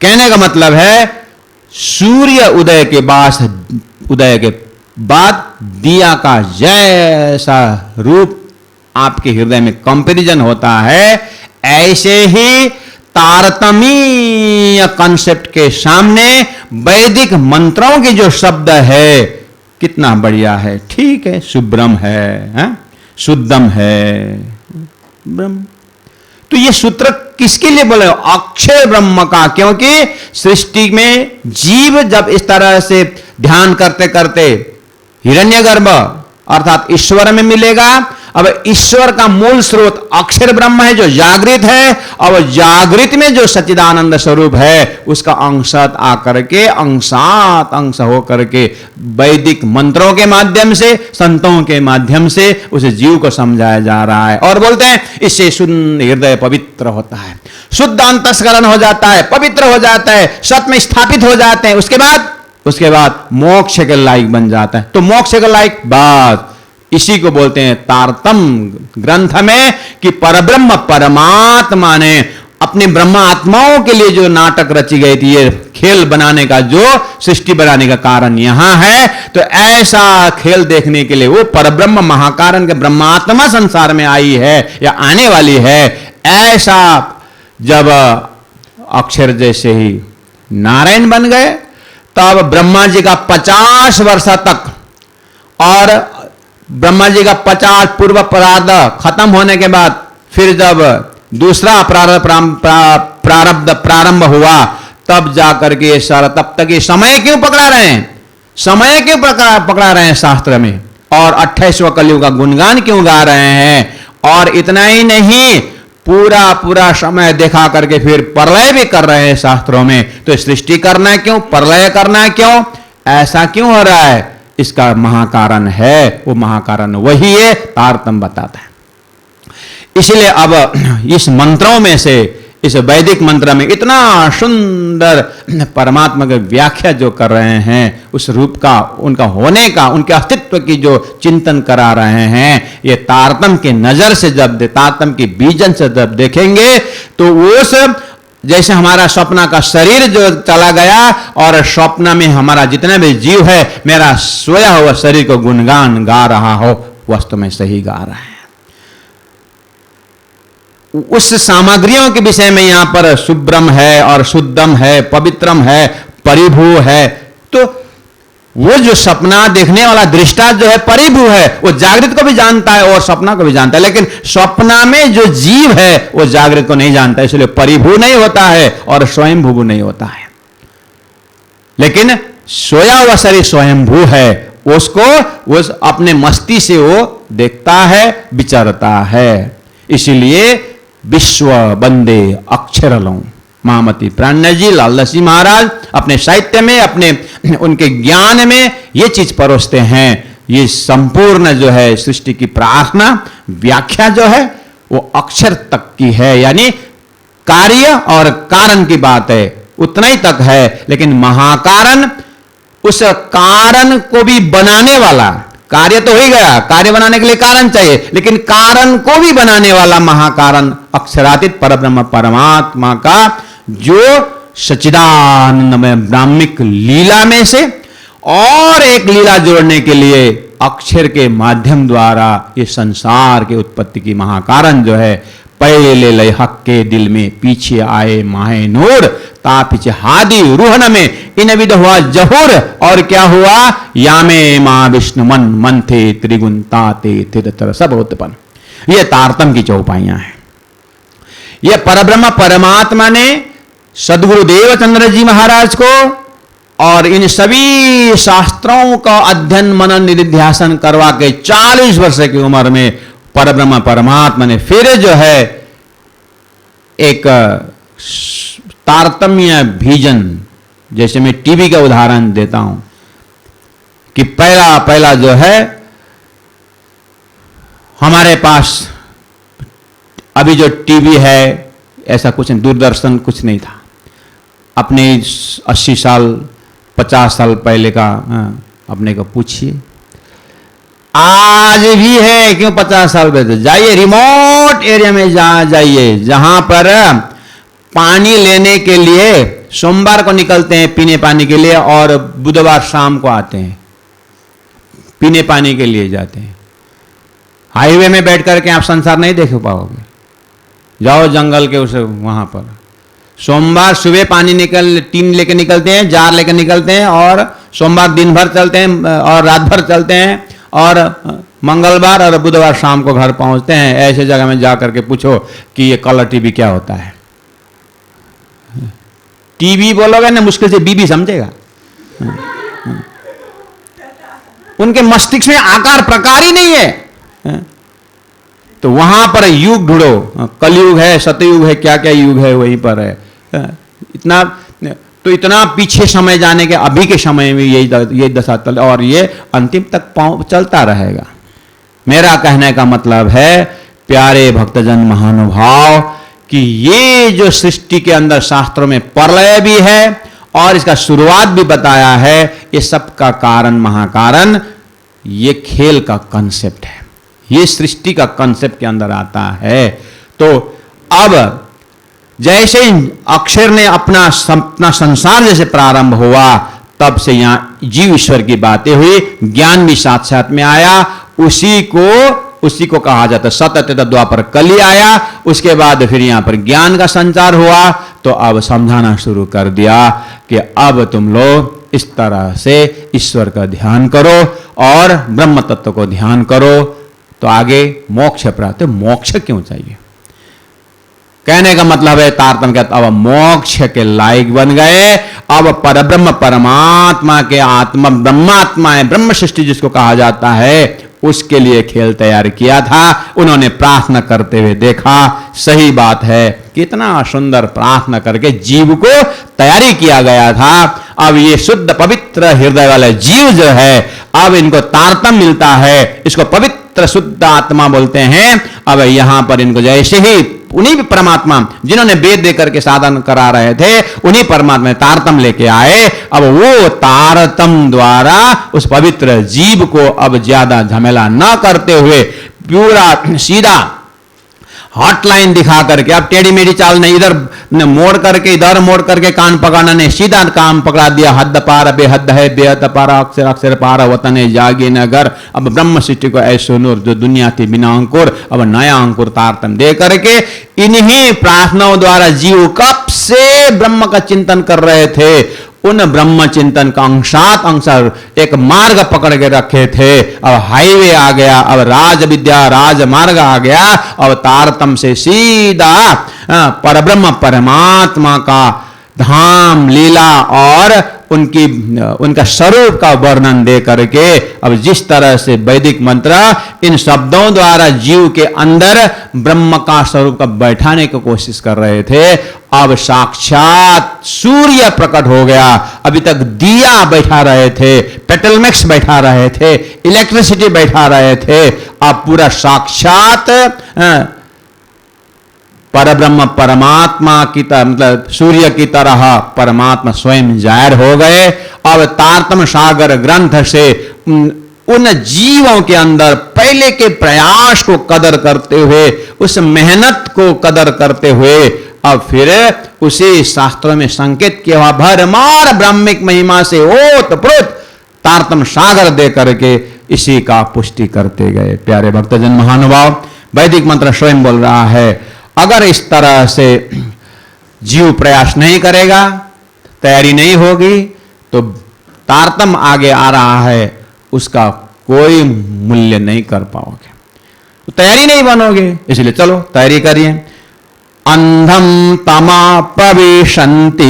कहने का मतलब है सूर्य उदय के बाद दिया का जैसा रूप आपके हृदय में कंपैरिजन होता है, ऐसे ही तारतम्य कॉन्सेप्ट के सामने वैदिक मंत्रों के जो शब्द है कितना बढ़िया है। ठीक है, शुभ्रम है, शुद्धम है ब्रह्म। तो ये सूत्र किसके लिए बोले? अक्षय ब्रह्म का। क्योंकि सृष्टि में जीव जब इस तरह से ध्यान करते करते हिरण्यगर्भ अर्थात ईश्वर में मिलेगा। अब ईश्वर का मूल स्रोत अक्षर ब्रह्म है जो जागृत है, और जागृत में जो सच्चिदानंद स्वरूप है उसका अंशत आकर के अंशात अंश हो करके वैदिक मंत्रों के माध्यम से, संतों के माध्यम से उस जीव को समझाया जा रहा है। और बोलते हैं इससे शुद्ध हृदय पवित्र होता है, शुद्ध अंतस्करण हो जाता है, पवित्र हो जाता है, सत में स्थापित हो जाते हैं। उसके बाद मोक्ष के लायक बन जाता है। तो मोक्ष के लायक बात इसी को बोलते हैं तारतम्य ग्रंथ में कि परब्रह्म परमात्मा ने अपने ब्रह्मात्माओं के लिए जो नाटक रची गई थी, ये खेल बनाने का, जो सृष्टि बनाने का कारण यहां है। तो ऐसा खेल देखने के लिए वो परब्रह्म महाकारण के ब्रह्मात्मा संसार में आई है या आने वाली है। ऐसा जब अक्षर जैसे ही नारायण बन गए तब ब्रह्मा जी का 50 वर्ष तक और ब्रह्मा जी का 50 पूर्व प्रारब्ध खत्म होने के बाद फिर जब दूसरा प्रारंभ हुआ तब जाकर के ये सारा, तब तक ये समय क्यों पकड़ा रहे हैं? समय क्यों पकड़ा रहे हैं शास्त्र में? और 28वां कलयुग का गुणगान क्यों गा रहे हैं? और इतना ही नहीं, पूरा समय देखा करके फिर प्रलय भी कर रहे हैं शास्त्रों में। तो सृष्टि करना है क्यों, प्रलय करना है क्यों, ऐसा क्यों हो रहा है? इसका महाकारण है, वो महाकारण वही है, तारतम्य बताता है। इसलिए अब इस मंत्रों में से, इस वैदिक मंत्र में इतना सुंदर परमात्मा की व्याख्या जो कर रहे हैं, उस रूप का, उनका होने का, उनके अस्तित्व की जो चिंतन करा रहे हैं, ये तारतम्य के नजर से जब, तारतम्य की बीजन से जब देखेंगे तो उस जैसे हमारा स्वप्न का शरीर जो चला गया और स्वप्न में हमारा जितना भी जीव है, मेरा सोया हुआ शरीर को गुणगान गा रहा हो, वास्तव में सही गा रहा है। उस सामग्रियों के विषय में यहां पर शुभ्रम है और शुद्धम है, पवित्रम है, परिभू है। तो वो जो सपना देखने वाला दृष्टा जो है परिभू है, वो जागृत को भी जानता है और सपना को भी जानता है। लेकिन सपना में जो जीव है वो जागृत को नहीं जानता, इसलिए परिभू नहीं होता है और स्वयंभू नहीं होता है। लेकिन सोया हुआ शरीर स्वयंभू है, उसको वो अपने मस्ती से वो देखता है, विचारता है। इसीलिए विश्व बंदे अक्षरलों, महामती प्राणनाथ जी, लालदास जी महाराज अपने साहित्य में, अपने उनके ज्ञान में ये चीज परोसते हैं। ये संपूर्ण जो है सृष्टि की प्रार्थना व्याख्या जो है वो अक्षर तक की है, यानी कार्य और कारण की बात है, उतना ही तक है। लेकिन महाकारण उस कारण को भी बनाने वाला, कार्य तो हो ही गया, कार्य बनाने के लिए कारण चाहिए, लेकिन कारण को भी बनाने वाला महाकारण अक्षरातीत परब्रह्म परमात्मा का जो सच्चिदानंदमय ब्राह्मिक लीला में से और एक लीला जोड़ने के लिए अक्षर के माध्यम द्वारा ये संसार के उत्पत्ति की महाकारण जो है, पहले लय हक के दिल में पीछे आए माहे नूर, ता पीछे हादी रूहन में इन विध हुआ जहुर। और क्या हुआ? यामे मां विष्णु मन थे त्रिगुण ताते तिरतर सब उत्पन्न। ये तारतम्य की चौपाइयां हैं। ये परब्रह्म परमात्मा ने सदगुरु देवचंद्र जी महाराज को और इन सभी शास्त्रों का अध्ययन मनन निधिध्यासन करवा के 40 वर्ष की उम्र में परब्रह्म परमात्मा ने फिर जो है एक तारतम्य भीजन, जैसे मैं टीवी का उदाहरण देता हूं कि पहला जो है हमारे पास अभी जो टीवी है ऐसा कुछ नहीं, दूरदर्शन कुछ नहीं था। अपने 80 साल 50 साल पहले का अपने को पूछिए, आज भी है क्यों 50 साल पहले? जाइए रिमोट एरिया में जाइए जहां पर पानी लेने के लिए सोमवार को निकलते हैं पीने पानी के लिए और बुधवार शाम को आते हैं, पीने पानी के लिए जाते हैं। हाईवे में बैठ करके आप संसार नहीं देख पाओगे। जाओ जंगल के उस वहां पर सोमवार सुबह पानी टीन लेके निकलते हैं, जार लेके निकलते हैं और सोमवार दिन भर चलते हैं और रात भर चलते हैं और मंगलवार और बुधवार शाम को घर पहुंचते हैं। ऐसे जगह में जा करके पूछो कि ये कलर टीवी क्या होता है। टीवी बोलोगे ना मुश्किल से बीबी समझेगा। उनके मस्तिष्क में आकार प्रकार ही नहीं है। तो वहां पर युग ढूंढो, कलयुग है, सतयुग है, क्या क्या युग है वहीं पर है। इतना पीछे समय जाने के अभी के समय में यही दशा चल और ये अंतिम तक चलता रहेगा। मेरा कहने का मतलब है प्यारे भक्तजन महानुभाव कि ये जो सृष्टि के अंदर शास्त्रों में प्रलय भी है और इसका शुरुआत भी बताया है, ये सब का कारण महाकारण ये खेल का कंसेप्ट है, ये सृष्टि का कंसेप्ट के अंदर आता है। तो अब जैसे अक्षर ने अपना संसार जैसे प्रारंभ हुआ तब से यहां जीव ईश्वर की बातें हुई, ज्ञान भी साथ साथ में आया, उसी को कहा जाता है सतत द्वापर कली आया। उसके बाद फिर यहां पर ज्ञान का संचार हुआ। तो अब समझाना शुरू कर दिया कि अब तुम लोग इस तरह से ईश्वर का ध्यान करो और ब्रह्म तत्व को ध्यान करो तो आगे मोक्ष प्राप्त। मोक्ष क्यों चाहिए? कहने का मतलब है तारतम्य कहता अब मोक्ष के लायक बन गए। अब परब्रह्म परमात्मा के आत्मा ब्रह्मात्मा है, ब्रह्म सृष्टि जिसको कहा जाता है, उसके लिए खेल तैयार किया था। उन्होंने प्रार्थना करते हुए देखा, सही बात है, कितना सुंदर प्रार्थना करके जीव को तैयारी किया गया था। अब ये शुद्ध पवित्र हृदय वाले जीव जो है, अब इनको तारतम्य मिलता है, इसको पवित्र शुद्ध आत्मा बोलते हैं। अब यहां पर इनको जैसे ही उन्हीं परमात्मा जिन्होंने वेद दे करके साधन करा रहे थे, उन्हीं परमात्मा तारतम लेके आए। अब वो तारतम द्वारा उस पवित्र जीव को अब ज्यादा झमेला न करते हुए पूरा सीधा हॉटलाइन दिखा करके, अब टेढ़ी मेढ़ी चाल नहीं, इधर मोड़ करके इधर मोड़ करके कान पकड़ना नहीं, सीधा काम पकड़ा दिया। हद पार बेहद है, बेहद पार अक्षर अक्षर पार वतन जागे नगर। अब ब्रह्म सृष्टि को ऐसो नूर जो दुनिया थी बिना अंकुर, अब नया अंकुर तारतम दे करके इन्हीं प्रार्थनाओं द्वारा जीव कब से ब्रह्म का चिंतन कर रहे थे, उन ब्रह्म चिंतन का अंशात एक मार्ग पकड़ के रखे थे। अब हाईवे आ गया, अब राज विद्या राजमार्ग आ गया। अब तारतम से सीधा परब्रह्म परमात्मा का धाम लीला और उनका स्वरूप का वर्णन दे करके, अब जिस तरह से वैदिक मंत्र इन शब्दों द्वारा जीव के अंदर ब्रह्म का स्वरूप का बैठाने की कोशिश कर रहे थे, अब साक्षात सूर्य प्रकट हो गया। अभी तक दिया बैठा रहे थे, पेट्रोलमैक्स बैठा रहे थे, इलेक्ट्रिसिटी बैठा रहे थे, अब पूरा साक्षात परब्रह्म परमात्मा की तरह, मतलब सूर्य की तरह परमात्मा स्वयं जाहिर हो गए। अब तारतम सागर ग्रंथ से उन जीवों के अंदर पहले के प्रयास को कदर करते हुए, उस मेहनत को कदर करते हुए, अब फिर उसी शास्त्रों में संकेत किया हुआ भरमार ब्राह्मिक महिमा से ओत प्रोत तारतम सागर दे करके इसी का पुष्टि करते गए। प्यारे भक्तजन महानुभाव, वैदिक मंत्र स्वयं बोल रहा है, अगर इस तरह से जीव प्रयास नहीं करेगा, तैयारी नहीं होगी, तो तारतम आगे आ रहा है, उसका कोई मूल्य नहीं कर पाओगे, तो तैयारी नहीं बनोगे। इसलिए चलो तैयारी करिए। अंधम तमा प्रविशन्ति,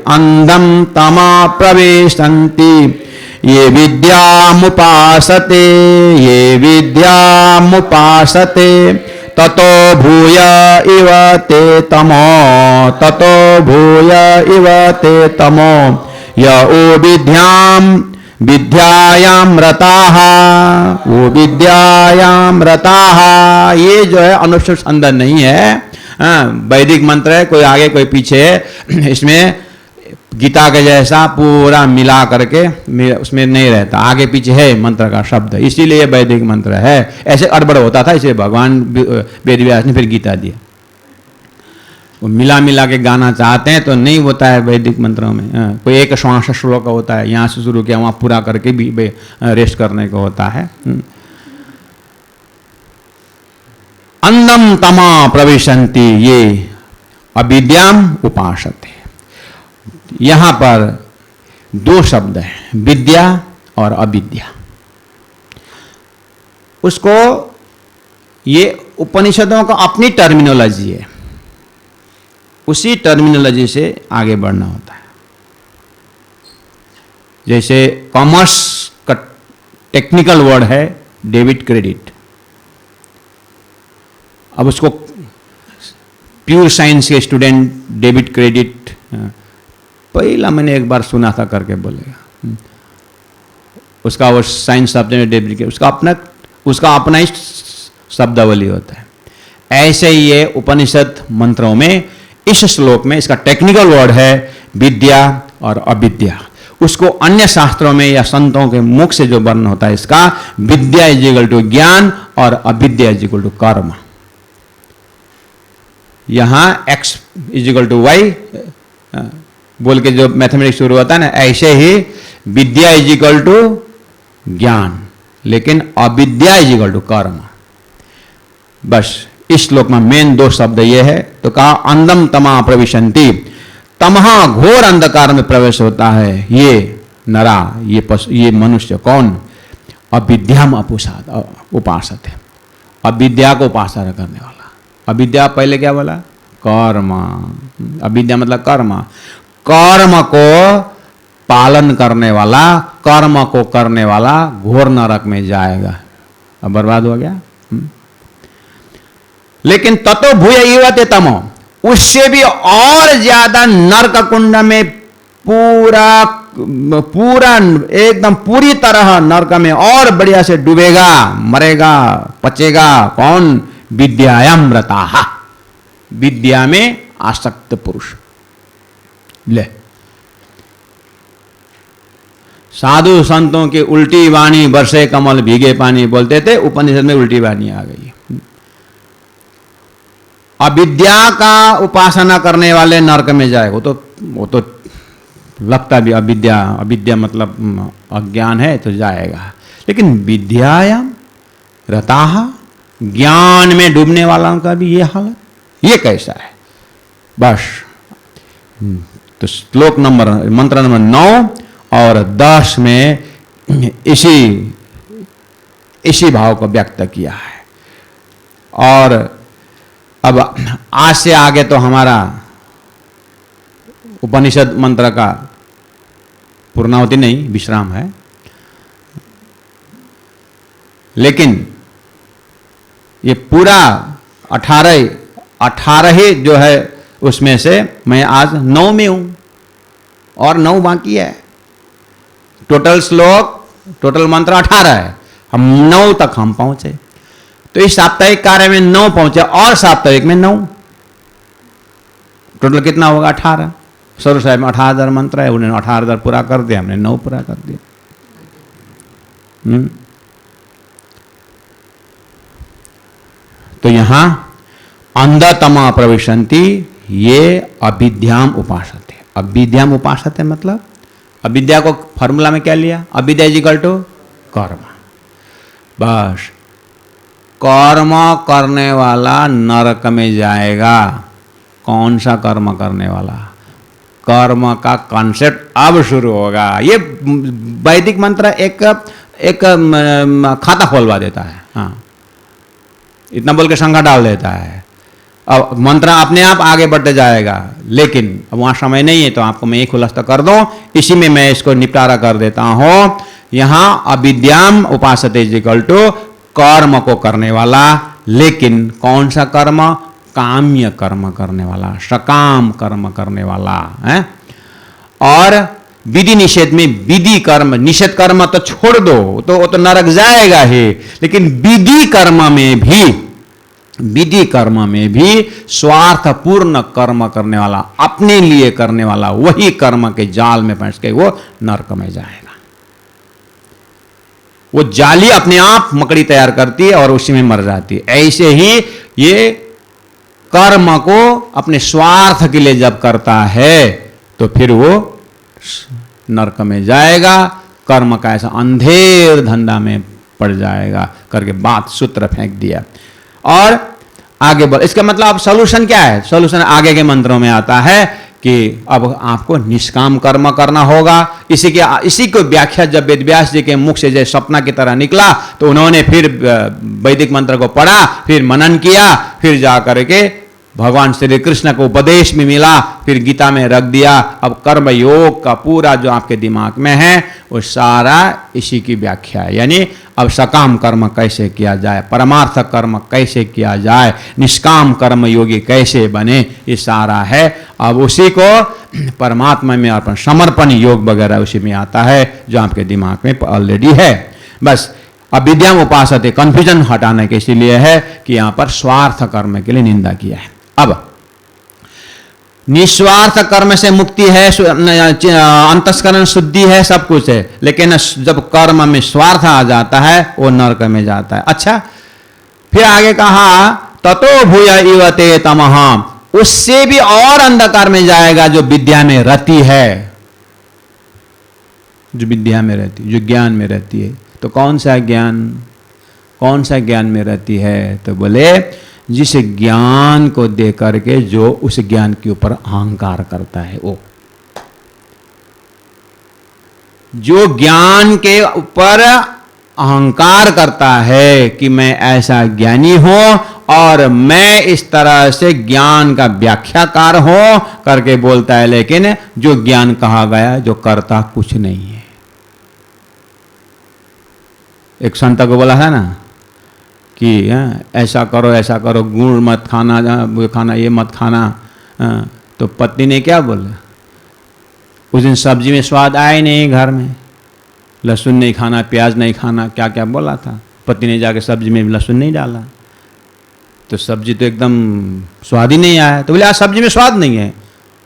अंधम तमा प्रविशन्ति ये विद्यामुपासते, ये विद्यामुपासते ततो भूय इव ते तमो, ततो भूय इव ते तमो य ओ विद्याम विद्यायाम रताः, वो विद्यायाम रताः। ये जो है अनुष्ठान नहीं है, वैदिक मंत्र है, कोई आगे कोई पीछे है। इसमें गीता के जैसा पूरा मिला करके उसमें नहीं रहता, आगे पीछे है मंत्र का शब्द, इसीलिए ये वैदिक मंत्र है। ऐसे अड़बड़ होता था, इसलिए भगवान वेद व्यास ने फिर गीता दिया। वो मिला मिला के गाना चाहते हैं तो नहीं होता है वैदिक मंत्रों में। कोई एक श्वास श्लोक होता है, यहाँ से शुरू किया वहाँ पूरा करके भी रेस्ट करने को होता है। अंधम तमा प्रविशन्ति ये अविद्याम उपासते। यहां पर दो शब्द हैं, विद्या और अविद्या। उसको ये उपनिषदों का अपनी टर्मिनोलॉजी है, उसी टर्मिनोलॉजी से आगे बढ़ना होता है। जैसे कॉमर्स का टेक्निकल वर्ड है डेबिट क्रेडिट, अब उसको प्योर साइंस के स्टूडेंट डेबिट क्रेडिट पहला मैंने एक बार सुना था करके बोलेगा, उसका वो साइंस शब्द में डेबिट क्रेडिट उसका अपना ही शब्दावली होता है। ऐसे ही ये उपनिषद मंत्रों में इस श्लोक में इसका टेक्निकल वर्ड है विद्या और अविद्या। उसको अन्य शास्त्रों में या संतों के मुख से जो वर्णन होता है इसका, विद्या इज इक्वल टू ज्ञान और अविद्या इज इक्वल टू कर्म। यहां x is equal to Y बोल के जो मैथमेटिक्स शुरू होता है ना, ऐसे ही विद्या इज इक्वल टू ज्ञान, लेकिन अविद्या इज इक्वल टू कर्म। बस इस श्लोक में मेन दो शब्द ये है। तो कहा अंधम तमा प्रविशन्ति, तमहा घोर अंधकार में प्रवेश होता है ये नरा, ये मनुष्य कौन, अविद्याम उपासते, अविद्या को उपासना करने वाला। अविद्या पहले क्या बोला, कर्म। अविद्या मतलब कर्म, कर्म को पालन करने वाला, कर्म को करने वाला घोर नरक में जाएगा। अब बर्बाद हो गया। लेकिन ततो भूय इवते तमो, उससे भी और ज्यादा नरक कुंड में पूरा एकदम पूरी तरह नरक में और बढ़िया से डूबेगा, मरेगा, पचेगा। कौन, विद्यायाम रताः, विद्या में आसक्त पुरुष। ले, साधु संतों की उल्टी वाणी बरसे कमल भीगे पानी बोलते थे, उपनिषद में उल्टी वाणी आ गई। अविद्या का उपासना करने वाले नरक में जाए, वो तो लगता भी अविद्या मतलब अज्ञान है तो जाएगा। लेकिन विद्यायाम रताः, ज्ञान में डूबने वालों का भी ये हालत, ये कैसा है। बस तो श्लोक नंबर मंत्र नंबर 9 और 10 में इसी भाव को व्यक्त किया है। और अब आज से आगे तो हमारा उपनिषद मंत्र का पूर्णावधि नहीं, विश्राम है। लेकिन ये पूरा 18 ही जो है उसमें से मैं आज 9 में हूं और 9 बाकी है। टोटल श्लोक, टोटल मंत्र 18 है, हम 9 तक हम पहुंचे। तो इस साप्ताहिक कार्य में 9 पहुंचे और साप्ताहिक में 9, टोटल कितना होगा 18। सर साहब में 18,000 मंत्र है, उन्होंने 18,000 पूरा कर दिया, हमने 9 पूरा कर दिया। तो यहां अंधतमा प्रविशन्ति ये अविद्याम उपासते। अविद्याम उपासते मतलब अविद्या को फॉर्मूला में क्या लिया, अविद्या इज इक्वल टू कर्म। बस कर्म करने वाला नरक में जाएगा। कौन सा कर्म करने वाला, कर्म का कॉन्सेप्ट अब शुरू होगा। ये वैदिक मंत्र एक खाता खोलवा देता है, हाँ, इतना बोल के संख्या डाल देता है। अब मंत्र अपने आप आगे बढ़ते जाएगा, लेकिन अब वहां समय नहीं है तो आपको मैं एक खुलासा कर दूं, इसी में मैं इसको निपटारा कर देता हूं। यहां अविद्याम उपासते इक्वल टू कर्म को करने वाला, लेकिन कौन सा कर्म? काम्य कर्म करने वाला, सकाम कर्म करने वाला है। और विधि निषेध में विधि कर्म, निषेध कर्म तो छोड़ दो, तो वो तो नरक जाएगा ही, लेकिन विधि कर्म में भी स्वार्थपूर्ण कर्म करने वाला, अपने लिए करने वाला, वही कर्म के जाल में फंस के वो नरक में जाएगा। वो जाली अपने आप मकड़ी तैयार करती है और उसी में मर जाती है। ऐसे ही ये कर्म को अपने स्वार्थ के लिए जब करता है तो फिर वो नरक में जाएगा, कर्म का ऐसा अंधेर धंधा में पड़ जाएगा करके बात सूत्र फेंक दिया। और आगे बढ़, इसका मतलब सॉल्यूशन क्या है? सॉल्यूशन आगे के मंत्रों में आता है कि अब आपको निष्काम कर्म करना होगा। इसी को व्याख्या जब वेदव्यास जी के मुख से जैसे सपना की तरह निकला तो उन्होंने फिर वैदिक मंत्र को पढ़ा, फिर मनन किया, फिर जा करके भगवान श्री कृष्ण को उपदेश में मिला, फिर गीता में रख दिया। अब कर्म योग का पूरा जो आपके दिमाग में है वो सारा इसी की व्याख्या है। यानी अब सकाम कर्म कैसे किया जाए, परमार्थ कर्म कैसे किया जाए, निष्काम कर्म योगी कैसे बने, ये सारा है। अब उसी को परमात्मा में अर्पण, समर्पण योग वगैरह उसी में आता है जो आपके दिमाग में ऑलरेडी है। बस अविद्याम उपासते, कंफ्यूजन हटाने के इसीलिए है कि यहां पर स्वार्थ कर्म के लिए निंदा किया है। अब निस्वार्थ कर्म से मुक्ति है, अंतस्करण शुद्धि है, सब कुछ है, लेकिन जब कर्म में स्वार्थ आ जाता है वो नरक में जाता है। अच्छा, फिर आगे कहा ततो भूय इवते तमः, उससे भी और अंधकार में जाएगा जो विद्या में रहती है, जो विद्या में रहती, जो ज्ञान में रहती है। तो कौन सा ज्ञान में रहती है? तो बोले जिस ज्ञान को दे करके जो उस ज्ञान के ऊपर अहंकार करता है, वो जो ज्ञान के ऊपर अहंकार करता है कि मैं ऐसा ज्ञानी हूं और मैं इस तरह से ज्ञान का व्याख्याकार हूं करके बोलता है, लेकिन जो ज्ञान कहा गया जो करता कुछ नहीं है। एक संत को बोला है ना कि ऐसा करो, गुड़ मत खाना, वो खाना, ये मत खाना। तो पत्नी ने क्या बोला? उस दिन सब्जी में स्वाद आया नहीं, घर में लहसुन नहीं खाना, प्याज नहीं खाना, क्या क्या बोला था। पत्नी ने जाके सब्जी में लहसुन नहीं डाला तो सब्जी तो एकदम स्वाद ही नहीं आया। तो बोले आज सब्जी में स्वाद नहीं है,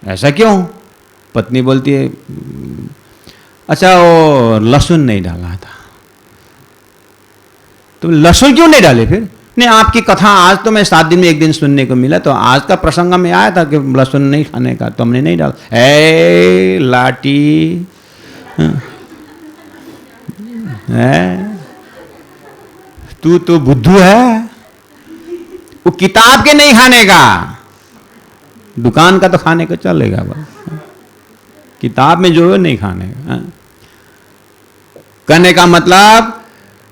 ऐसा क्यों? पत्नी बोलती है अच्छा वो लहसुन नहीं डाला था। तो लहसुन क्यों नहीं डाले? फिर नहीं, आपकी कथा आज तो मैं 7 दिन में 1 दिन सुनने को मिला, तो आज का प्रसंग में आया था कि लहसुन नहीं खाने का, तो हमने नहीं डाला। ए लाटी तू तो बुद्धू है, वो किताब के नहीं खाने का, दुकान का तो खाने को चलेगा, बस किताब में जो है नहीं खाने का। कहने का मतलब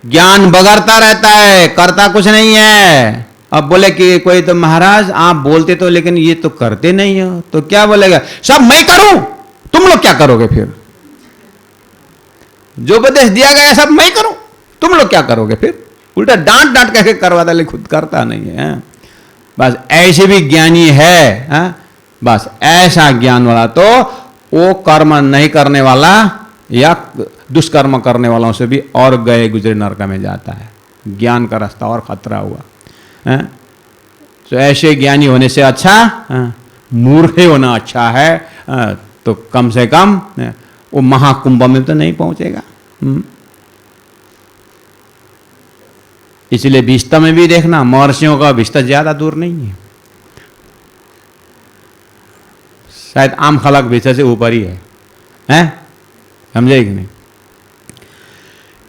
ज्ञान बगरता रहता है, करता कुछ नहीं है। अब बोले कि कोई तो महाराज आप बोलते तो लेकिन ये तो करते नहीं हो, तो क्या बोलेगा? सब मैं करूं, तुम लोग क्या करोगे? फिर जो उपदेश दिया गया सब मैं करूं, तुम लोग क्या करोगे? फिर उल्टा डांट डांट करके करवाता, लेकिन खुद करता नहीं है। बस ऐसे भी ज्ञानी है, बस ऐसा ज्ञान वाला तो वो कर्म नहीं करने वाला या दुष्कर्म करने वालों से भी और गए गुजरे नरक में जाता है। ज्ञान का रास्ता और खतरा हुआ। तो ऐसे ज्ञानी होने से अच्छा मूर्ख होना अच्छा है। तो कम से कम वो महाकुंभ में तो नहीं पहुंचेगा। इसलिए विस्ता में भी देखना, महर्षियों का विस्ता ज्यादा दूर नहीं है, शायद आम खलक विस्ता से ऊपर ही है, समझे कि नहीं?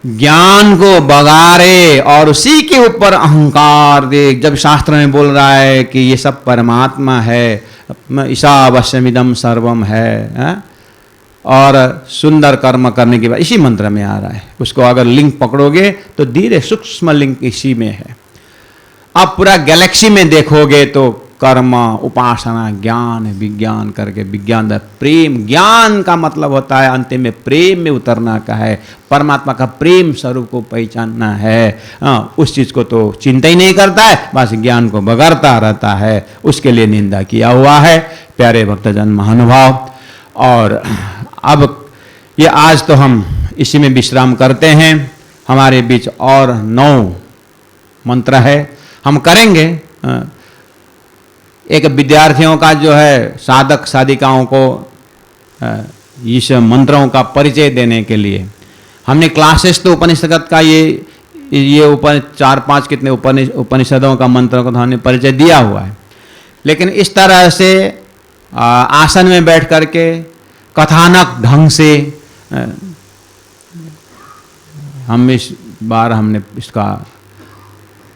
ज्ञान को बगारे और उसी के ऊपर अहंकार दे। जब शास्त्र में बोल रहा है कि ये सब परमात्मा है, ईशावास्यमिदं सर्वम है, और सुंदर कर्म करने के बाद इसी मंत्र में आ रहा है। उसको अगर लिंक पकड़ोगे तो धीरे सूक्ष्म लिंक इसी में है। आप पूरा गैलेक्सी में देखोगे तो कर्म, उपासना, ज्ञान, विज्ञान करके विज्ञान प्रेम, ज्ञान का मतलब होता है अंतिम में प्रेम में उतरना का है, परमात्मा का प्रेम स्वरूप को पहचानना है। उस चीज को तो चिंता ही नहीं करता है, बस ज्ञान को बगरता रहता है, उसके लिए निंदा किया हुआ है। प्यारे भक्तजन महानुभाव, और अब ये आज तो हम इसी में विश्राम करते हैं। हमारे बीच और 9 मंत्र है, हम करेंगे। एक विद्यार्थियों का जो है साधक साधिकाओं को इस मंत्रों का परिचय देने के लिए हमने क्लासेस तो उपनिषद का ये 4-5 कितने उपनिषदों का मंत्रों को तो हमने परिचय दिया हुआ है, लेकिन इस तरह से आसन में बैठ करके कथानक ढंग से हम इस बार हमने इसका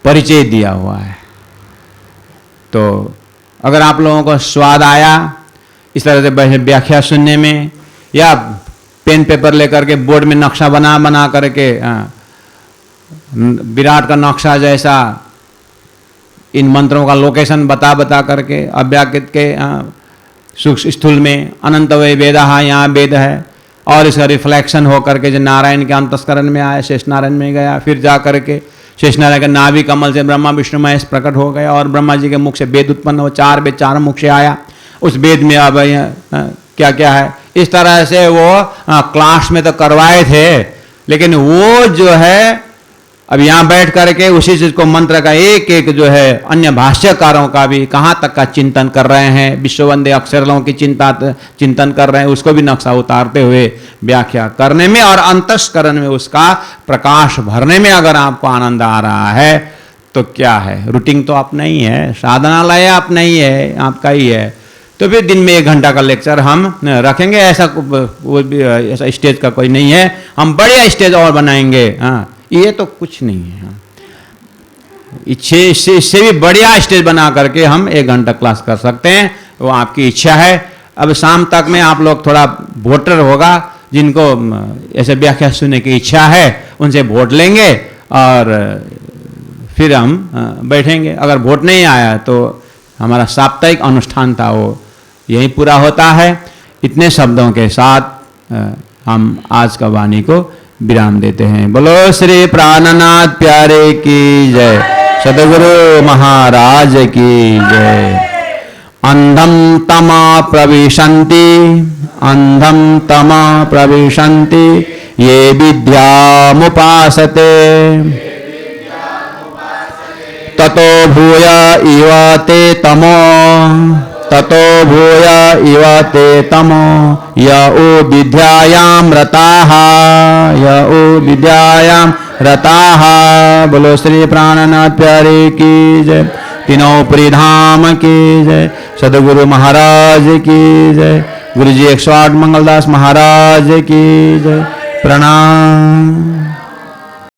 परिचय दिया हुआ है। तो अगर आप लोगों को स्वाद आया इस तरह से व्याख्या सुनने में, या पेन पेपर लेकर के बोर्ड में नक्शा बना करके विराट का नक्शा जैसा इन मंत्रों का लोकेशन बता करके अव्याकृत के सूक्ष्म स्थूल में अनंत वे वेद, यहाँ वेद है, और इसका रिफ्लेक्शन हो करके जो नारायण के अंतस्करण में आया, शेष नारायण में गया, फिर जा करके शेष नारायण के नाभि कमल से ब्रह्मा विष्णु महेश प्रकट हो गया, और ब्रह्मा जी के मुख से वेद उत्पन्न हो, 4 वेद 4 मुख से आया। उस वेद में अब क्या क्या है, इस तरह से वो क्लास में तो करवाए थे, लेकिन वो जो है अब यहाँ बैठ करके उसी चीज को मंत्र का एक एक जो है अन्य भाष्यकारों का भी कहाँ तक का चिंतन कर रहे हैं, विश्ववंदे अक्षरों की चिंतन कर रहे हैं, उसको भी नक्शा उतारते हुए व्याख्या करने में और अंतस्करण में उसका प्रकाश भरने में अगर आपको आनंद आ रहा है तो क्या है, रूटीन तो अपना ही है, साधनालय अपना ही है, आपका ही है। तो फिर दिन में 1 घंटा का लेक्चर हम रखेंगे, ऐसा स्टेज का कोई नहीं है, हम बढ़िया स्टेज और बनाएंगे। हाँ, ये तो कुछ नहीं है, इससे भी बढ़िया स्टेज बना करके हम 1 घंटा क्लास कर सकते हैं, वो आपकी इच्छा है। अब शाम तक में आप लोग थोड़ा वोटर होगा, जिनको ऐसे व्याख्या सुनने की इच्छा है उनसे वोट लेंगे और फिर हम बैठेंगे। अगर वोट नहीं आया तो हमारा साप्ताहिक अनुष्ठान था वो यही पूरा होता है। इतने शब्दों के साथ हम आज का वाणी को विराम देते हैं। बोलो श्री प्राणनाथ प्यारे की जय, सद्गुरु महाराज की जय। अंधम तमा प्रविशन्ति, अंधम तमा प्रविशन्ति ये विद्यामुपासते, ततो भूय इव ते तमो, ततो भूय इव ते तमो य ओ विद्यायां रताः, य ओ विद्यायां रताः। बोलो श्री प्राणनाथ प्यारे की जय, तीनों परिधाम की जय, सद्गुरु महाराज की जय, गुरुजी 108 मंगलदास महाराज की जय। प्रणाम।